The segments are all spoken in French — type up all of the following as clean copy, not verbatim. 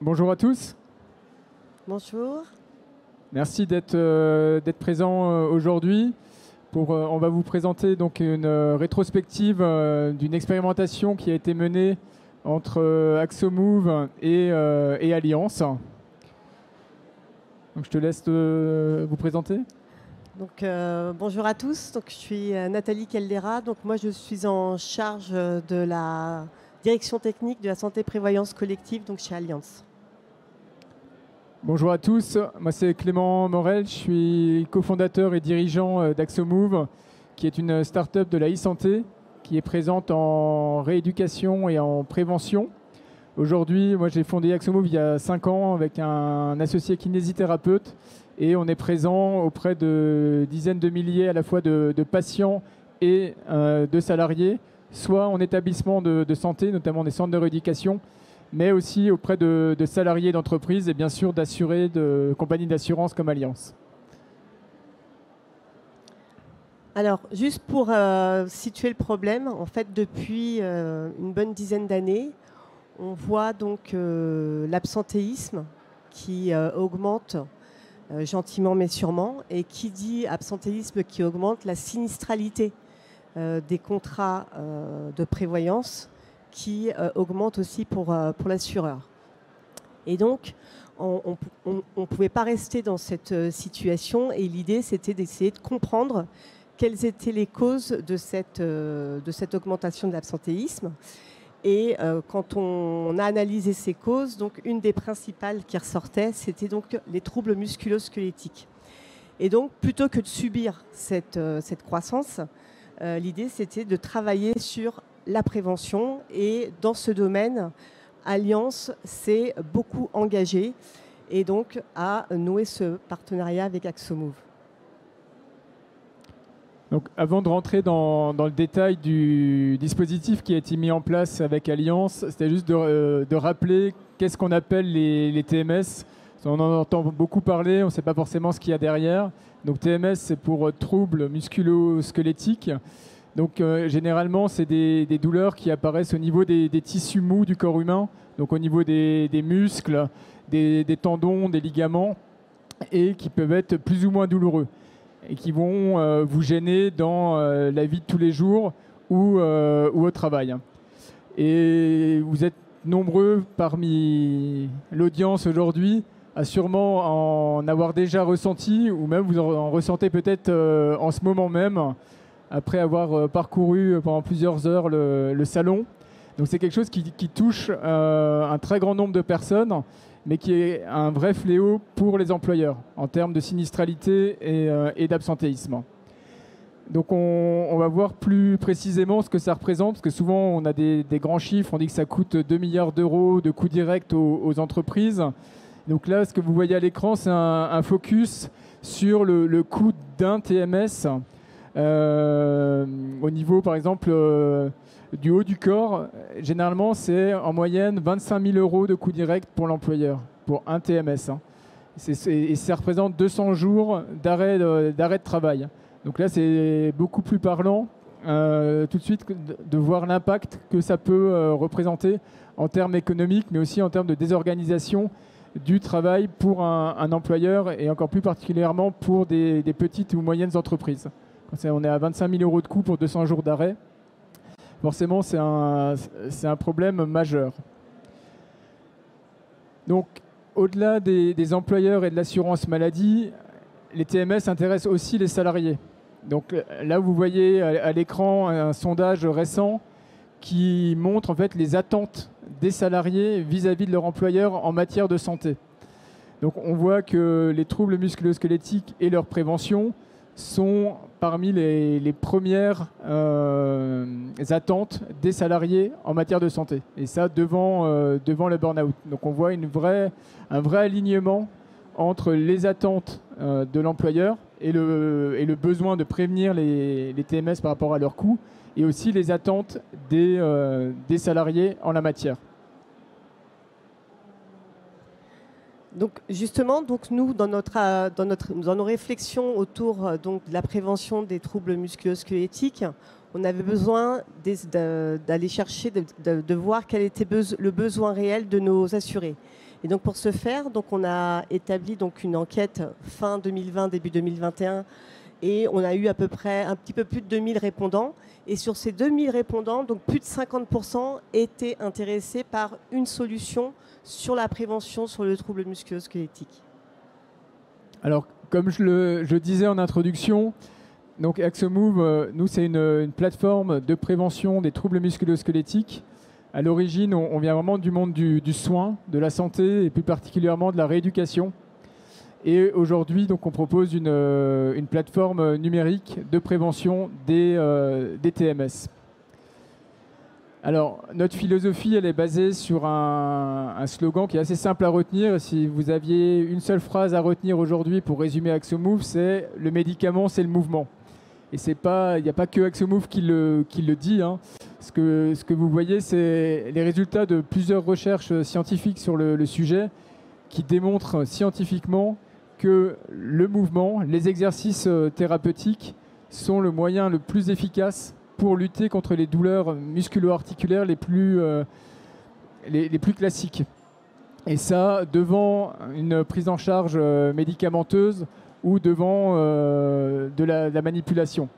Bonjour à tous. Bonjour. Merci d'être présent aujourd'hui. On va vous présenter donc une rétrospective d'une expérimentation qui a été menée entre Axomove et Alliance. Donc, je te laisse vous présenter. Donc, bonjour à tous. Donc, je suis Nathalie Caldera. Donc, moi, je suis en charge de la direction technique de la santé prévoyance collective donc chez Alliance. Bonjour à tous, moi c'est Clément Morel, je suis cofondateur et dirigeant d'Axomove, qui est une start-up de la e-santé qui est présente en rééducation et en prévention. Aujourd'hui, moi j'ai fondé Axomove il y a 5 ans avec un associé kinésithérapeute et on est présent auprès de dizaines de milliers à la fois de patients et de salariés, soit en établissement de santé, notamment des centres de rééducation, mais aussi auprès de salariés d'entreprises et bien sûr d'assurés de compagnies d'assurance comme Alliance. Alors, juste pour situer le problème, en fait, depuis une bonne dizaine d'années, on voit donc l'absentéisme qui augmente gentiment mais sûrement. Et qui dit absentéisme qui augmente, la sinistralité des contrats de prévoyance qui augmente aussi pour l'assureur. Et donc, on ne pouvait pas rester dans cette situation et l'idée, c'était d'essayer de comprendre quelles étaient les causes de cette augmentation de l'absentéisme. Et quand on a analysé ces causes, donc une des principales qui ressortait, c'était donc les troubles musculo-squelettiques. Et donc, plutôt que de subir cette croissance, l'idée, c'était de travailler sur la prévention et dans ce domaine, Alliance s'est beaucoup engagée et donc a noué ce partenariat avec Axomove. Donc, avant de rentrer dans le détail du dispositif qui a été mis en place avec Alliance, c'était juste de rappeler qu'est-ce qu'on appelle les TMS. On en entend beaucoup parler, on ne sait pas forcément ce qu'il y a derrière. Donc TMS, c'est pour troubles musculo-squelettiques. Donc généralement, c'est des douleurs qui apparaissent au niveau des tissus mous du corps humain, donc au niveau des muscles, des tendons, des ligaments, et qui peuvent être plus ou moins douloureux, et qui vont vous gêner dans la vie de tous les jours ou au travail. Et vous êtes nombreux parmi l'audience aujourd'hui à sûrement en avoir déjà ressenti, ou même vous en ressentez peut-être en ce moment même, après avoir parcouru pendant plusieurs heures le salon. Donc c'est quelque chose qui touche un très grand nombre de personnes, mais qui est un vrai fléau pour les employeurs en termes de sinistralité et d'absentéisme. Donc on va voir plus précisément ce que ça représente, parce que souvent on a des grands chiffres, on dit que ça coûte 2 milliards d'euros de coûts directs aux entreprises. Donc là, ce que vous voyez à l'écran, c'est un focus sur le coût d'un TMS. Au niveau, par exemple, du haut du corps, généralement, c'est en moyenne 25 000 euros de coût direct pour l'employeur, pour un TMS. Et ça représente 200 jours d'arrêt de travail. Donc là, c'est beaucoup plus parlant tout de suite de voir l'impact que ça peut représenter en termes économiques, mais aussi en termes de désorganisation du travail pour un employeur et encore plus particulièrement pour des petites ou moyennes entreprises. On est à 25 000 euros de coût pour 200 jours d'arrêt. Forcément, c'est un problème majeur. Donc, au-delà des employeurs et de l'assurance maladie, les TMS intéressent aussi les salariés. Donc là, vous voyez à l'écran un sondage récent qui montre en fait les attentes des salariés vis-à-vis de leur employeur en matière de santé. Donc on voit que les troubles musculo-squelettiques et leur prévention sont parmi les premières attentes des salariés en matière de santé. Et ça devant le burn-out. Donc on voit un vrai alignement entre les attentes de l'employeur et le besoin de prévenir les TMS par rapport à leurs coûts, et aussi les attentes des salariés en la matière. Donc justement, nous, dans nos réflexions autour donc, de la prévention des troubles musculo-squelettiques, on avait besoin d'aller chercher, de voir quel était le besoin réel de nos assurés. Et donc pour ce faire, donc on a établi donc une enquête fin 2020, début 2021, et on a eu à peu près un petit peu plus de 2000 répondants. Et sur ces 2000 répondants, donc plus de 50% étaient intéressés par une solution sur la prévention sur le trouble musculo-squelettique. Alors, comme je le disais en introduction, donc AxoMove, nous, c'est une plateforme de prévention des troubles musculo-squelettiques. À l'origine, on vient vraiment du monde du soin, de la santé et plus particulièrement de la rééducation. Et aujourd'hui, donc, on propose une plateforme numérique de prévention des TMS. Alors, notre philosophie, elle est basée sur un slogan qui est assez simple à retenir. Si vous aviez une seule phrase à retenir aujourd'hui pour résumer AxoMove, c'est « le médicament, c'est le mouvement ». Et il n'y a pas que AxoMove qui le dit, hein. Ce que vous voyez, c'est les résultats de plusieurs recherches scientifiques sur le sujet qui démontrent scientifiquement que le mouvement, les exercices thérapeutiques sont le moyen le plus efficace pour lutter contre les douleurs musculo-articulaires les plus classiques. Et ça, devant une prise en charge médicamenteuse ou devant de la manipulation.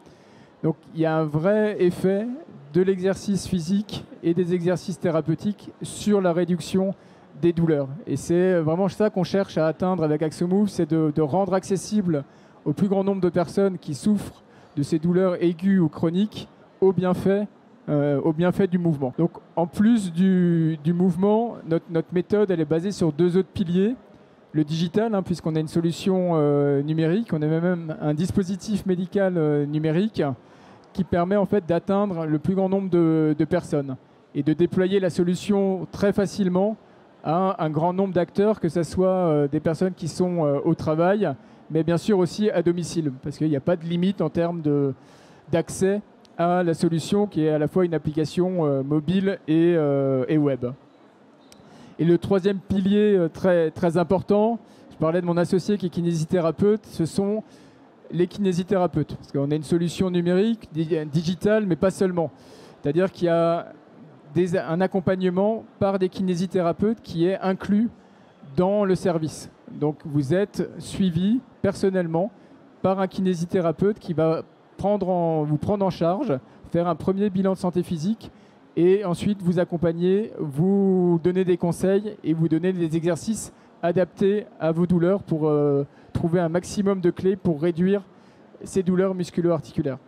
Donc il y a un vrai effet de l'exercice physique et des exercices thérapeutiques sur la réduction des douleurs. Et c'est vraiment ça qu'on cherche à atteindre avec AxoMove, c'est de rendre accessible au plus grand nombre de personnes qui souffrent de ces douleurs aiguës ou chroniques au bienfait du mouvement. Donc en plus du mouvement, notre méthode elle est basée sur deux autres piliers. Le digital, hein, puisqu'on a une solution numérique, on a même un dispositif médical numérique qui permet en fait d'atteindre le plus grand nombre de personnes et de déployer la solution très facilement à un grand nombre d'acteurs, que ce soit des personnes qui sont au travail, mais bien sûr aussi à domicile, parce qu'il n'y a pas de limite en termes d'accès à la solution qui est à la fois une application mobile et web. Et le troisième pilier très, très important, je parlais de mon associé qui est kinésithérapeute, ce sont les kinésithérapeutes. Parce qu'on a une solution numérique, digitale, mais pas seulement. C'est-à-dire qu'il y a un accompagnement par des kinésithérapeutes qui est inclus dans le service. Donc vous êtes suivi personnellement par un kinésithérapeute qui va vous prendre en charge, faire un premier bilan de santé physique et ensuite vous accompagner, vous donner des conseils et vous donner des exercices adaptés à vos douleurs pour trouver un maximum de clés pour réduire ces douleurs musculo-articulaires.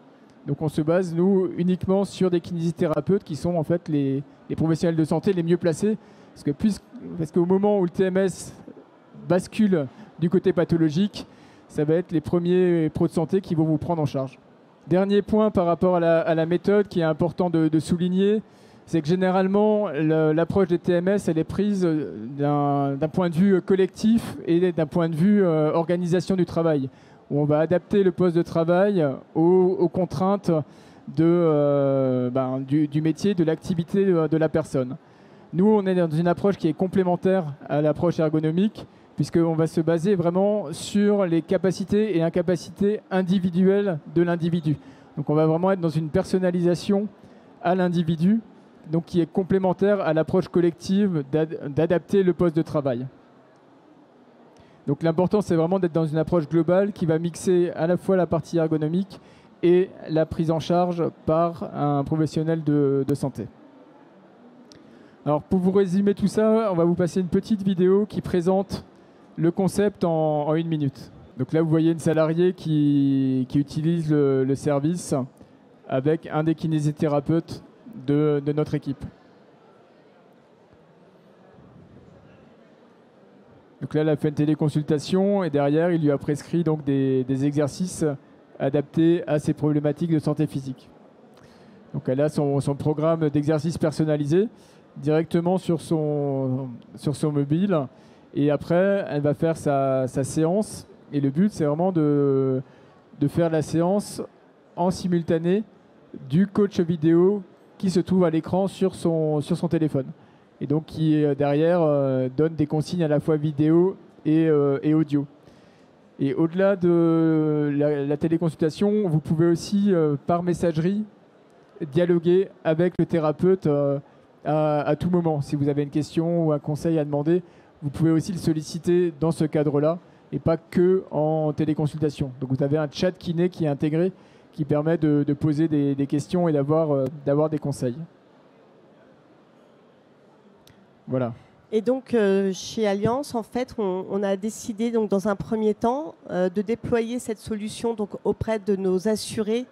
Donc on se base, nous, uniquement sur des kinésithérapeutes qui sont en fait les professionnels de santé les mieux placés. Parce qu'au moment où le TMS bascule du côté pathologique, ça va être les premiers pros de santé qui vont vous prendre en charge. Dernier point par rapport à la méthode qui est important de souligner, c'est que généralement, l'approche des TMS, elle est prise d'un point de vue collectif et d'un point de vue organisation du travail, où on va adapter le poste de travail aux contraintes du métier, de l'activité de la personne. Nous, on est dans une approche qui est complémentaire à l'approche ergonomique, puisqu'on va se baser vraiment sur les capacités et incapacités individuelles de l'individu. Donc on va vraiment être dans une personnalisation à l'individu, donc qui est complémentaire à l'approche collective d'adapter le poste de travail. Donc l'important, c'est vraiment d'être dans une approche globale qui va mixer à la fois la partie ergonomique et la prise en charge par un professionnel de santé. Alors pour vous résumer tout ça, on va vous passer une petite vidéo qui présente le concept en 1 minute. Donc là, vous voyez une salariée qui utilise le service avec un des kinésithérapeutes de notre équipe. Donc là, elle a fait une téléconsultation et derrière, il lui a prescrit donc des exercices adaptés à ses problématiques de santé physique. Donc elle a son programme d'exercice personnalisé directement sur son mobile. Et après, elle va faire sa séance. Et le but, c'est vraiment de faire la séance en simultané du coach vidéo qui se trouve à l'écran sur son téléphone. Et donc qui, derrière, donne des consignes à la fois vidéo et audio. Et au-delà de la téléconsultation, vous pouvez aussi, par messagerie, dialoguer avec le thérapeute à tout moment. Si vous avez une question ou un conseil à demander, vous pouvez aussi le solliciter dans ce cadre-là et pas que en téléconsultation. Donc vous avez un chat kiné qui est intégré qui permet de poser des questions et d'avoir des conseils. Voilà. Et donc, chez Allianz, en fait, on a décidé, donc, dans un premier temps, de déployer cette solution donc, auprès de nos assurés,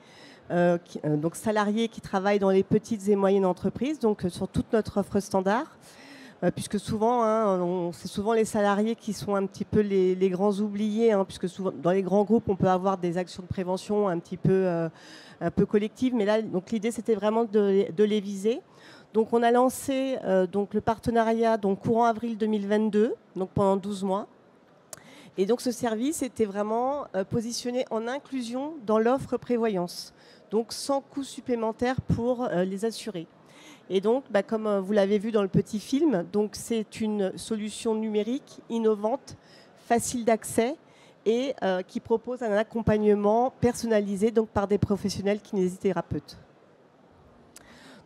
donc salariés qui travaillent dans les petites et moyennes entreprises, donc sur toute notre offre standard, puisque souvent, c'est souvent les salariés qui sont un petit peu les grands oubliés, puisque souvent, dans les grands groupes, on peut avoir des actions de prévention un peu collectives, mais là, donc l'idée, c'était vraiment de les viser. Donc, on a lancé donc, le partenariat donc, courant avril 2022, donc pendant 12 mois. Et donc, ce service était vraiment positionné en inclusion dans l'offre prévoyance, donc sans coût supplémentaire pour les assurés. Et donc, comme vous l'avez vu dans le petit film, donc c'est une solution numérique innovante, facile d'accès et qui propose un accompagnement personnalisé donc, par des professionnels kinésithérapeutes.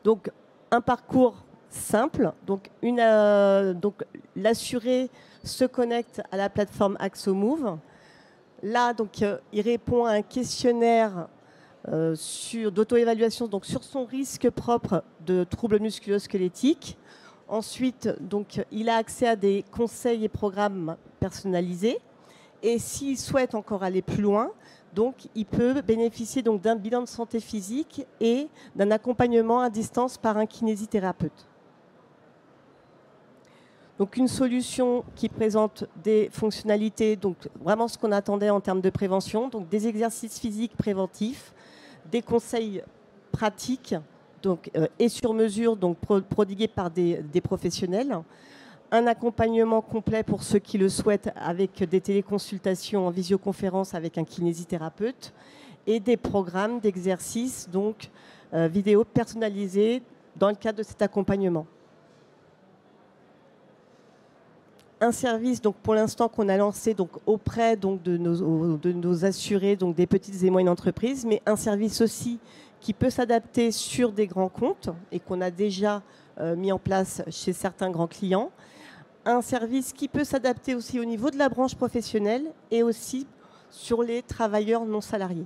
Donc, un parcours simple. Donc, l'assuré se connecte à la plateforme AxoMove. Là, donc, il répond à un questionnaire d'auto-évaluation sur son risque propre de troubles musculo-squelettiques. Ensuite, donc, il a accès à des conseils et programmes personnalisés. Et s'il souhaite encore aller plus loin, donc, il peut bénéficier d'un bilan de santé physique et d'un accompagnement à distance par un kinésithérapeute. Donc, une solution qui présente des fonctionnalités, donc vraiment ce qu'on attendait en termes de prévention, donc des exercices physiques préventifs, des conseils pratiques donc, et sur mesure, donc prodigués par des professionnels, un accompagnement complet pour ceux qui le souhaitent avec des téléconsultations en visioconférence avec un kinésithérapeute et des programmes d'exercices donc vidéo personnalisés dans le cadre de cet accompagnement. Un service donc pour l'instant qu'on a lancé donc auprès donc de nos assurés donc des petites et moyennes entreprises, mais un service aussi qui peut s'adapter sur des grands comptes et qu'on a déjà mis en place chez certains grands clients. Un service qui peut s'adapter aussi au niveau de la branche professionnelle et aussi sur les travailleurs non salariés.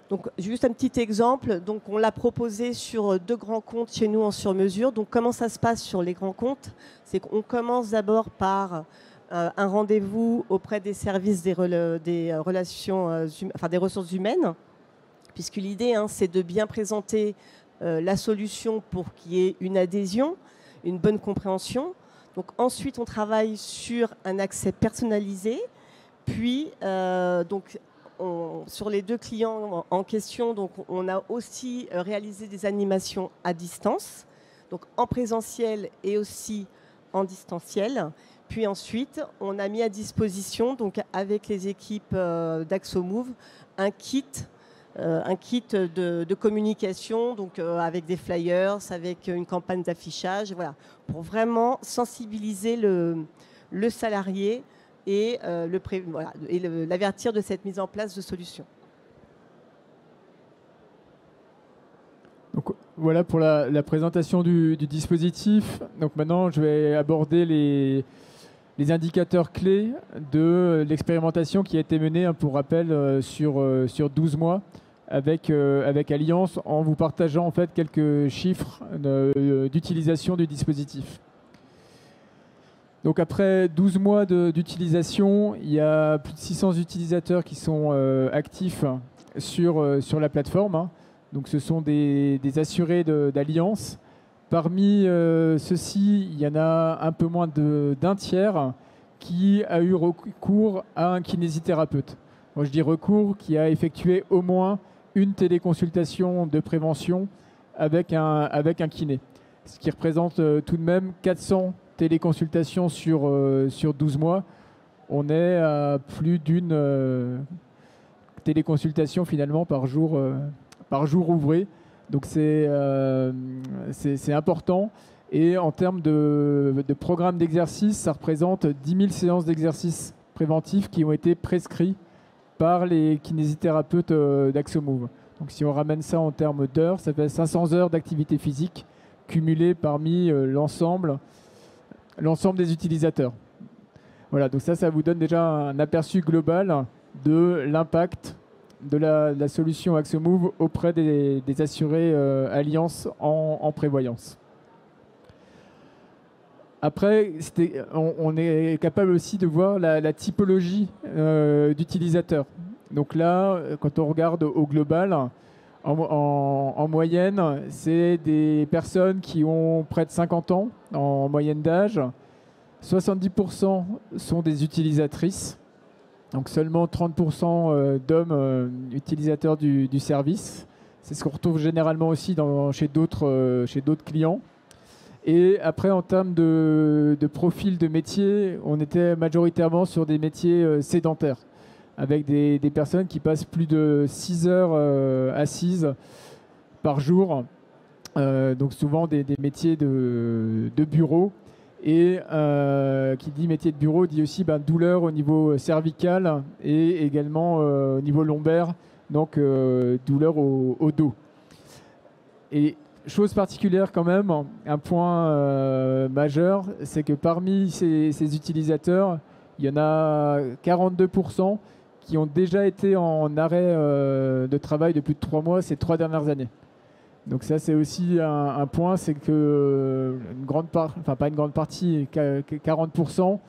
Donc, juste un petit exemple. Donc, on l'a proposé sur 2 grands comptes chez nous en sur-mesure. Donc, comment ça se passe sur les grands comptes? C'est qu'on commence d'abord par un rendez-vous auprès des services des ressources humaines, puisque l'idée, c'est de bien présenter la solution pour qu'il y ait une adhésion, une bonne compréhension. Donc ensuite, on travaille sur un accès personnalisé. Puis, sur les 2 clients en question, donc, on a aussi réalisé des animations à distance, donc en présentiel et aussi en distanciel. Puis ensuite, on a mis à disposition, donc, avec les équipes d'AxoMove, un kit de communication, donc avec des flyers, avec une campagne d'affichage, voilà, pour vraiment sensibiliser le salarié et l'avertir de cette mise en place de solutions. Donc, voilà pour la présentation du dispositif. Donc maintenant, je vais aborder les indicateurs clés de l'expérimentation qui a été menée, pour rappel, sur 12 mois avec Allianz, en vous partageant en fait quelques chiffres d'utilisation du dispositif. Donc après 12 mois d'utilisation, il y a plus de 600 utilisateurs qui sont actifs sur la plateforme. Donc ce sont des assurés d'Allianz. Parmi ceux-ci, il y en a un peu moins d'un tiers qui a eu recours à un kinésithérapeute. Moi, je dis recours, qui a effectué au moins une téléconsultation de prévention avec un kiné. Ce qui représente tout de même 400 téléconsultations sur 12 mois. On est à plus d'une téléconsultation finalement par jour ouvré. Donc c'est important. Et en termes de programme d'exercice, ça représente 10 000 séances d'exercice préventifs qui ont été prescrits par les kinésithérapeutes d'AxoMove. Donc si on ramène ça en termes d'heures, ça fait 500 heures d'activité physique cumulées parmi l'ensemble des utilisateurs. Voilà, donc ça vous donne déjà un aperçu global de l'impact de la solution AxoMove auprès des assurés Allianz en prévoyance. Après, on est capable aussi de voir la typologie d'utilisateurs. Donc là, quand on regarde au global, en moyenne, c'est des personnes qui ont près de 50 ans en moyenne d'âge. 70% sont des utilisatrices, donc seulement 30% d'hommes utilisateurs du service. C'est ce qu'on retrouve généralement aussi chez d'autres clients. Et après, en termes de profil de métier, on était majoritairement sur des métiers sédentaires, avec des personnes qui passent plus de 6 heures assises par jour, donc souvent des métiers de bureau. Et qui dit métier de bureau dit aussi douleur au niveau cervical et également au niveau lombaire, donc douleur au dos. Et chose particulière quand même, un point majeur, c'est que parmi ces utilisateurs, il y en a 42% qui ont déjà été en arrêt de travail de plus de 3 mois ces 3 dernières années. Donc ça, c'est aussi un point, c'est que une grande part, enfin pas une grande partie, 40%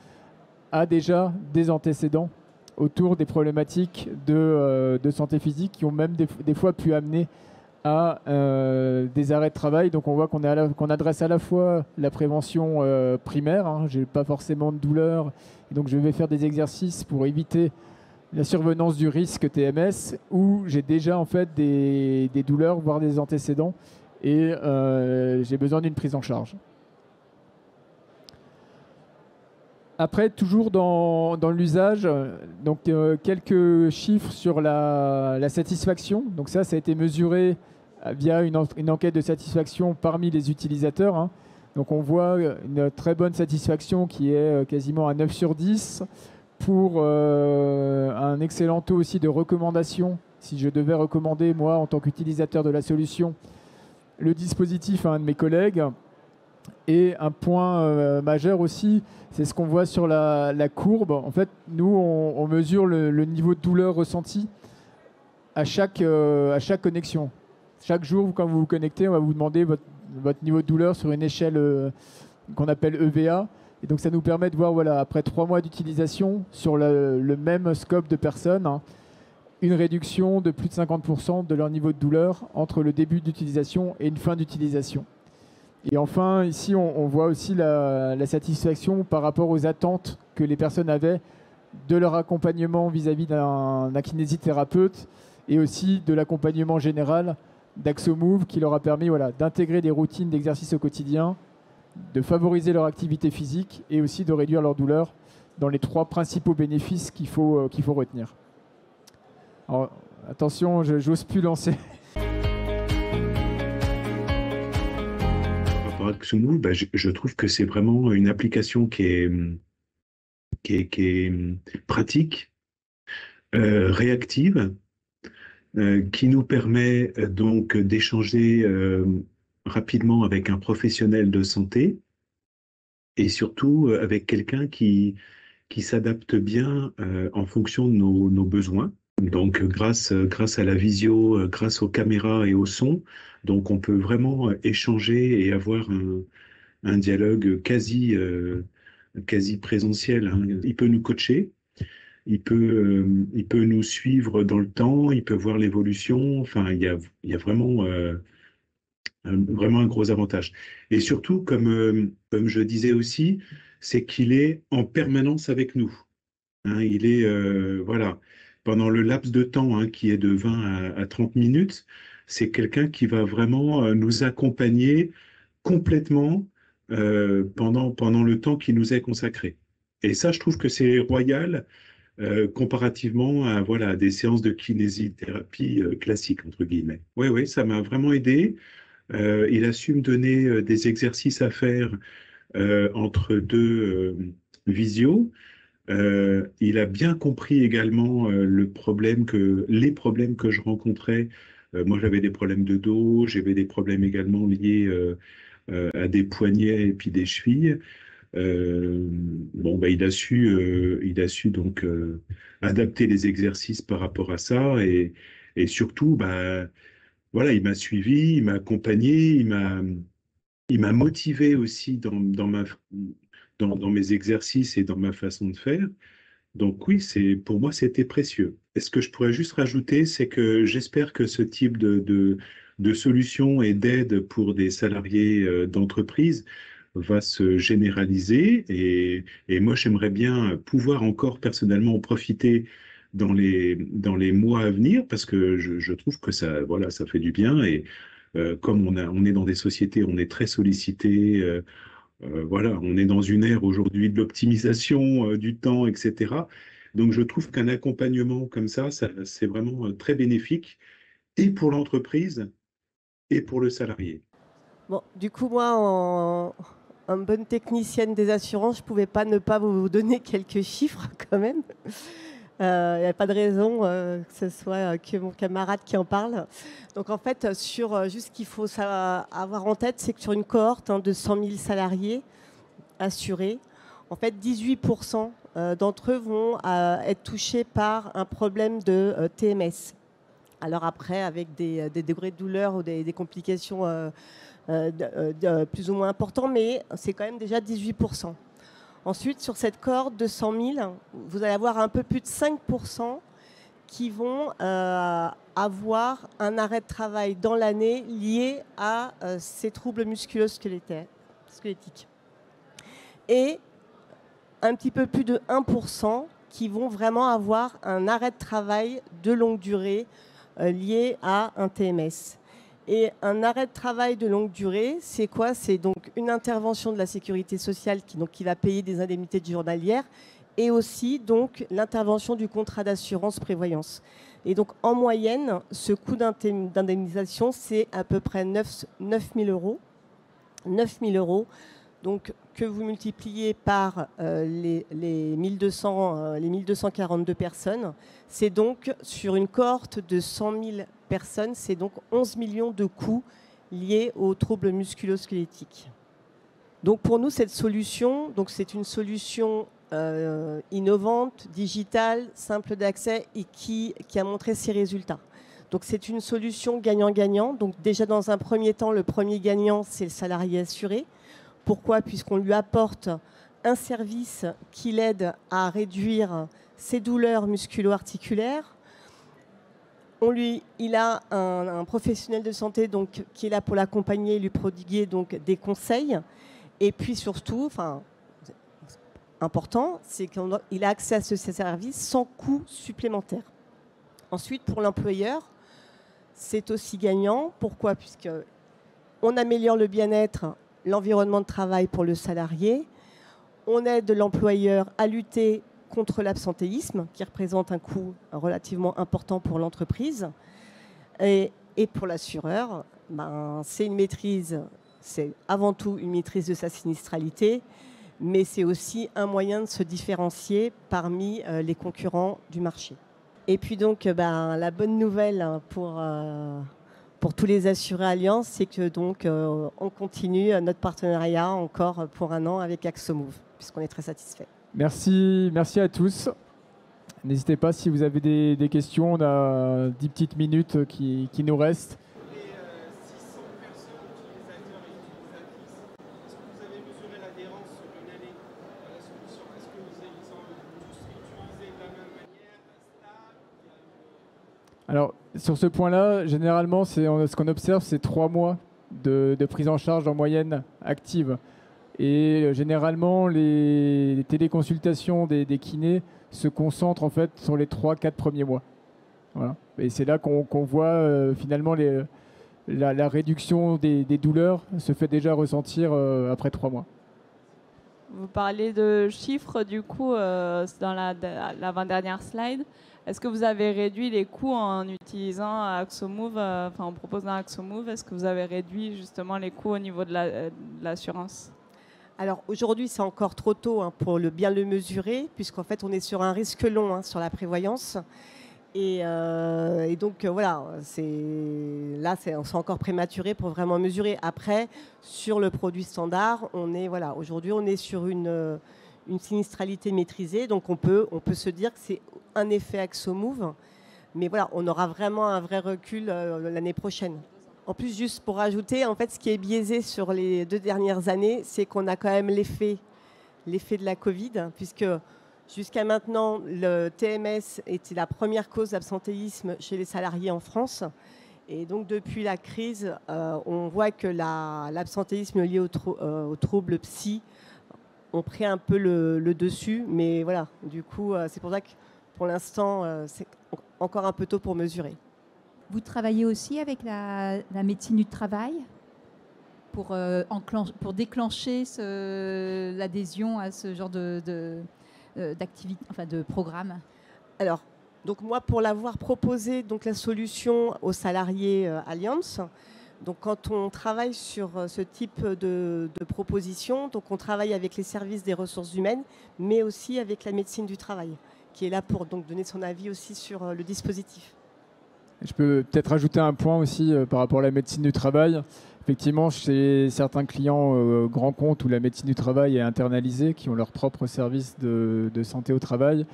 a déjà des antécédents autour des problématiques de santé physique qui ont même des fois pu amener à des arrêts de travail. Donc on voit qu'on adresse à la fois la prévention primaire, hein, j'ai pas forcément de douleur, et donc je vais faire des exercices pour éviter la survenance du risque TMS, où j'ai déjà en fait des douleurs, voire des antécédents, et j'ai besoin d'une prise en charge. Après, toujours dans l'usage, donc quelques chiffres sur la satisfaction. Donc ça a été mesuré via une enquête de satisfaction parmi les utilisateurs, hein. Donc on voit une très bonne satisfaction qui est quasiment à 9 sur 10, pour un excellent taux aussi de recommandation. Si je devais recommander, moi, en tant qu'utilisateur de la solution, le dispositif à un de mes collègues. Et un point majeur aussi, c'est ce qu'on voit sur la courbe. En fait, nous, on mesure le niveau de douleur ressenti à chaque connexion. Chaque jour, quand vous vous connectez, on va vous demander votre niveau de douleur sur une échelle qu'on appelle EVA. Et donc, ça nous permet de voir, voilà, après 3 mois d'utilisation, sur le même scope de personnes, hein, une réduction de plus de 50% de leur niveau de douleur entre le début d'utilisation et une fin d'utilisation. Et enfin, ici, on voit aussi la satisfaction par rapport aux attentes que les personnes avaient de leur accompagnement vis-à-vis d'un kinésithérapeute et aussi de l'accompagnement général d'AxoMove qui leur a permis, voilà, d'intégrer des routines d'exercice au quotidien, de favoriser leur activité physique et aussi de réduire leur douleur dans les 3 principaux bénéfices qu'il faut retenir. Alors, attention, je n'ose plus lancer. Par rapport à AxoMove, je trouve que c'est vraiment une application qui est pratique, réactive, qui nous permet donc d'échanger rapidement avec un professionnel de santé et surtout avec quelqu'un qui s'adapte bien en fonction de nos besoins. Donc grâce à la visio, grâce aux caméras et au son, donc on peut vraiment échanger et avoir un dialogue quasi présentiel, hein. Il peut nous coacher, il peut nous suivre dans le temps, il peut voir l'évolution. Enfin, il y a vraiment vraiment un gros avantage. Et surtout, comme je disais aussi, c'est qu'il est en permanence avec nous, hein. Il est, voilà, pendant le laps de temps, hein, qui est de 20 à 30 minutes, c'est quelqu'un qui va vraiment nous accompagner complètement pendant le temps qui nous est consacré. Et ça, je trouve que c'est royal comparativement à, voilà, des séances de kinésithérapie classiques, entre guillemets. Oui, oui, ça m'a vraiment aidé. Il a su me donner des exercices à faire entre 2 visios. Il a bien compris également les problèmes que je rencontrais Moi, j'avais des problèmes de dos, j'avais des problèmes également liés à des poignets et puis des chevilles. Bon, bah, il a su donc adapter les exercices par rapport à ça et surtout, bah, voilà, il m'a suivi, il m'a accompagné, il m'a motivé aussi dans mes exercices et dans ma façon de faire. Donc oui, pour moi, c'était précieux. Et ce que je pourrais juste rajouter, c'est que j'espère que ce type de solution et d'aide pour des salariés d'entreprise va se généraliser. Et moi, j'aimerais bien pouvoir encore personnellement en profiter dans les mois à venir parce que je trouve que ça, voilà, ça fait du bien. Et comme on est dans des sociétés, on est très sollicité. Voilà, on est dans une ère aujourd'hui de l'optimisation du temps, etc. Donc, je trouve qu'un accompagnement comme ça c'est vraiment très bénéfique et pour l'entreprise et pour le salarié. Bon, du coup, moi, en bonne technicienne des assurances, je ne pouvais pas ne pas vous donner quelques chiffres quand même. Il n'y a pas de raison que ce soit que mon camarade qui en parle. Donc en fait, juste ce qu'il faut avoir en tête, c'est que sur une cohorte de 100 000 salariés assurés, en fait, 18% d'entre eux vont être touchés par un problème de TMS. Alors après, avec des degrés de douleur ou des complications plus ou moins importants, mais c'est quand même déjà 18%. Ensuite, sur cette cohorte de 100 000, vous allez avoir un peu plus de 5% qui vont avoir un arrêt de travail dans l'année lié à ces troubles musculo-squelettiques. Et un petit peu plus de 1% qui vont vraiment avoir un arrêt de travail de longue durée lié à un TMS. Et un arrêt de travail de longue durée, c'est quoi? C'est donc une intervention de la sécurité sociale qui va payer des indemnités journalières et aussi donc l'intervention du contrat d'assurance prévoyance. Et donc en moyenne, ce coût d'indemnisation, c'est à peu près 9 000 euros. 9 000 euros, donc que vous multipliez par les 1242 personnes, c'est donc sur une cohorte de 100 000 personnes, c'est donc 11 millions de coûts liés aux troubles musculo-squelettiques. Donc pour nous, cette solution, c'est une solution innovante, digitale, simple d'accès et qui a montré ses résultats. Donc c'est une solution gagnant-gagnant. Donc déjà dans un premier temps, le premier gagnant, c'est le salarié assuré. Pourquoi? Puisqu'on lui apporte un service qui l'aide à réduire ses douleurs musculo-articulaires. Il a un professionnel de santé qui est là pour l'accompagner et lui prodiguer des conseils. Et puis surtout, important, c'est qu'il a accès à ce service sans coût supplémentaire. Ensuite, pour l'employeur, c'est aussi gagnant. Pourquoi? Puisqu'on améliore le bien-être, l'environnement de travail pour le salarié. On aide l'employeur à lutter contre l'absentéisme, qui représente un coût relativement important pour l'entreprise. Et pour l'assureur, c'est une maîtrise, c'est avant tout une maîtrise de sa sinistralité, mais c'est aussi un moyen de se différencier parmi les concurrents du marché. Et puis donc, la bonne nouvelle pour tous les assurés Allianz, c'est que on continue notre partenariat encore pour 1 an avec AXOMOVE, puisqu'on est très satisfait. Merci à tous. N'hésitez pas si vous avez des questions, on a 10 petites minutes qui nous restent. Les 600 personnes, utilisateurs et utilisatrices, est-ce que vous avez mesuré l'adhérence sur une année à la solution? Est-ce que ils ont tous utilisé de la même manière, stable? Alors, sur ce point-là, généralement, ce qu'on observe, c'est 3 mois de prise en charge en moyenne active. Et généralement, les téléconsultations des kinés se concentrent en fait sur les 3-4 premiers mois. Voilà. Et c'est là qu'on voit finalement la réduction des douleurs se fait déjà ressentir après 3 mois. Vous parlez de chiffres, du coup, dans l'avant-dernière slide. Est-ce que vous avez réduit les coûts en utilisant AXOMOVE, en proposant AXOMOVE? Est-ce que vous avez réduit justement les coûts au niveau de l'assurance? Alors aujourd'hui, c'est encore trop tôt pour bien le mesurer, puisqu'en fait, on est sur un risque long sur la prévoyance. Et donc voilà, là c'est encore prématuré pour vraiment mesurer. Après, sur le produit standard, aujourd'hui on est sur une sinistralité maîtrisée, donc on peut se dire que c'est un effet AxoMove, mais voilà, on aura vraiment un vrai recul l'année prochaine. En plus, juste pour rajouter, en fait, ce qui est biaisé sur les 2 dernières années, c'est qu'on a quand même l'effet de la Covid, puisque jusqu'à maintenant, le TMS était la première cause d'absentéisme chez les salariés en France. Et donc, depuis la crise, on voit que l'absentéisme lié aux troubles psy ont pris un peu le dessus. Mais voilà, du coup, c'est pour ça que pour l'instant, c'est encore un peu tôt pour mesurer. Vous travaillez aussi avec la médecine du travail pour déclencher l'adhésion à ce genre d'activité, enfin de programme? Alors, donc moi, pour l'avoir proposé, donc la solution aux salariés Allianz, donc quand on travaille sur ce type de proposition, donc on travaille avec les services des ressources humaines, mais aussi avec la médecine du travail, qui est là pour donc donner son avis aussi sur le dispositif. Je peux peut-être rajouter un point aussi par rapport à la médecine du travail. Effectivement, chez certains clients grands comptes où la médecine du travail est internalisée, qui ont leur propre service de santé au travail,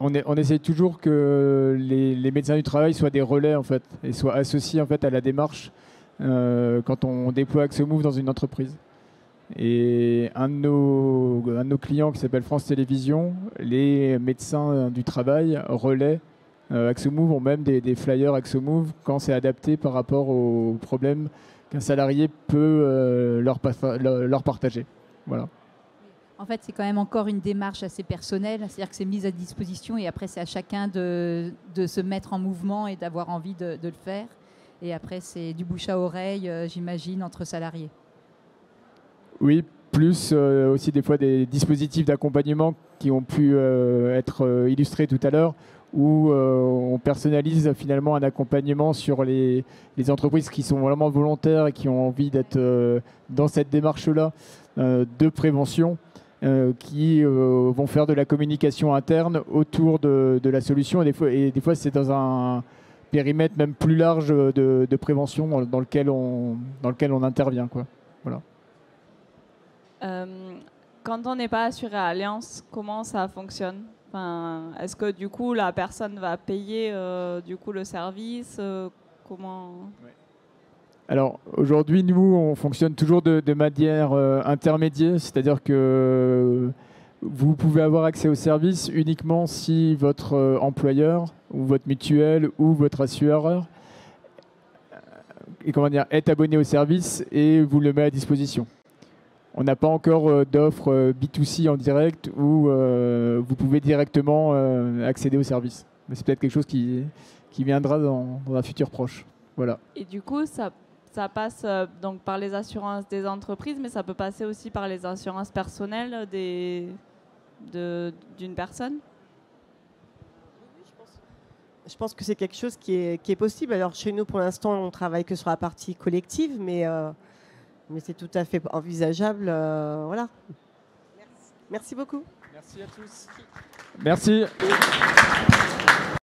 on essaye toujours que les médecins du travail soient des relais en fait, et soient associés en fait, à la démarche quand on déploie AxoMove dans une entreprise. Et un de nos clients qui s'appelle France Télévisions, les médecins du travail relaient AxoMove, ont même des flyers AxoMove quand c'est adapté par rapport aux problèmes qu'un salarié peut leur partager. Voilà. En fait, c'est quand même encore une démarche assez personnelle, c'est-à-dire que c'est mis à disposition et après c'est à chacun de se mettre en mouvement et d'avoir envie de le faire. Et après c'est du bouche à oreille, j'imagine, entre salariés. Oui, plus aussi des fois des dispositifs d'accompagnement qui ont pu être illustrés tout à l'heure, où on personnalise finalement un accompagnement sur les entreprises qui sont vraiment volontaires et qui ont envie d'être dans cette démarche-là de prévention, qui vont faire de la communication interne autour de la solution. Et des fois c'est dans un périmètre même plus large de prévention dans lequel on intervient, quoi. Voilà. Quand on n'est pas assuré à Allianz, comment ça fonctionne? Enfin, est-ce que du coup la personne va payer du coup le service? Comment? Alors aujourd'hui, nous, on fonctionne toujours de manière intermédiaire, c'est-à-dire que vous pouvez avoir accès au service uniquement si votre employeur ou votre mutuelle ou votre assureur est abonné au service et vous le met à disposition. On n'a pas encore d'offre B2C en direct où vous pouvez directement accéder au service. Mais c'est peut-être quelque chose qui viendra dans un futur proche. Voilà. Et du coup, ça passe donc par les assurances des entreprises, mais ça peut passer aussi par les assurances personnelles d'une personne? Je pense que c'est quelque chose qui est possible. Alors chez nous, pour l'instant, on travaille que sur la partie collective, mais c'est tout à fait envisageable. Voilà. Merci beaucoup. Merci à tous. Merci.